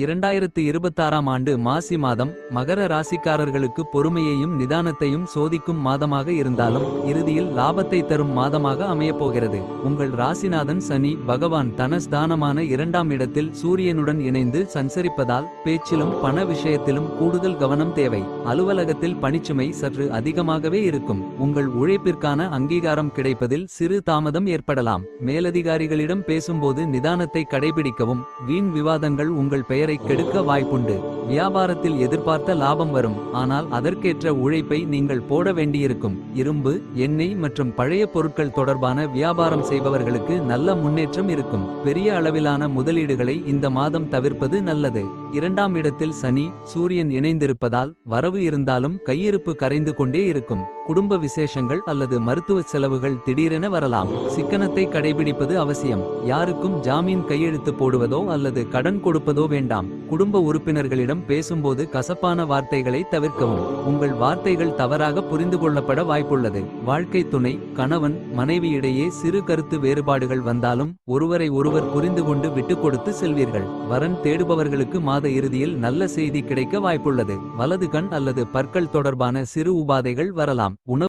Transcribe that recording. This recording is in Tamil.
2026ஆம் ஆண்டு மாசி மாதம் மகர ராசிக்காரர்களுக்கு பொறுமையையும் நிதானத்தையும் சோதிக்கும் மாதமாக இருந்தாலும் இறுதியில் லாபத்தை தரும் மாதமாக அமையப்போகிறது. உங்கள் ராசிநாதன் சனி பகவான் தனஸ்தானமான 2ஆம் இடத்தில் சூரியனுடன் இணைந்து சஞ்சரிப்பதால் பேச்சிலும் பண விஷயத்திலும் கூடுதல் கவனம் தேவை. அலுவலகத்தில் பணிச்சுமை சற்று அதிகமாகவே இருக்கும். உங்கள் உழைப்பிற்கான அங்கீகாரம் கிடைப்பதில் சிறு தாமதம் ஏற்படலாம். மேலதிகாரிகளிடம் பேசும்போது நிதானத்தை கடைபிடிக்கவும். வீண் விவாதங்கள் உங்கள் பெயரை கெடுக்க வாய்ப்புண்டு. வியாபாரத்தில் எதிர்பார்த்த லாபம் வரும், ஆனால் அதற்கேற்ற உழைப்பை நீங்கள் போட வேண்டியிருக்கும். இரும்பு, எண்ணெய் மற்றும் பழைய பொருட்கள் தொடர்பான வியாபாரம் செய்பவர்களுக்கு நல்ல முன்னேற்றம் இருக்கும். பெரிய அளவிலான முதலீடுகளை இந்த மாதம் தவிர்ப்பது நல்லது. 2ஆம் இடத்தில் சனி சூரியன் இணைந்திருப்பதால் வரவு இருந்தாலும் கையிருப்பு கரைந்து கொண்டே இருக்கும். குடும்ப விசேஷங்கள் அல்லது மருத்துவ செலவுகள் திடீரென வரலாம். சிக்கனத்தை கடைபிடிப்பது அவசியம். யாருக்கும் ஜாமீன் கையெழுத்து போடுவதோ அல்லது கடன் கொடுப்பதோ வேண்டாம். குடும்ப உறுப்பினர்களிடம் பேசும்போது கசப்பான வார்த்தைகளை தவிர்க்கவும். உங்கள் வார்த்தைகள் தவறாக புரிந்து கொள்ளப்பட வாய்ப்புள்ளது. வாழ்க்கை துணை கணவன் மனைவி இடையே சிறு கருத்து வேறுபாடுகள் வந்தாலும் ஒருவரை ஒருவர் புரிந்து கொண்டு விட்டு கொடுத்து செல்வீர்கள். வரன் தேடுபவர்களுக்கு மாத இறுதியில் நல்ல செய்தி கிடைக்க வாய்ப்புள்ளது. வலது கண் அல்லது பற்கள் தொடர்பான சிறு உபாதைகள் வரலாம்.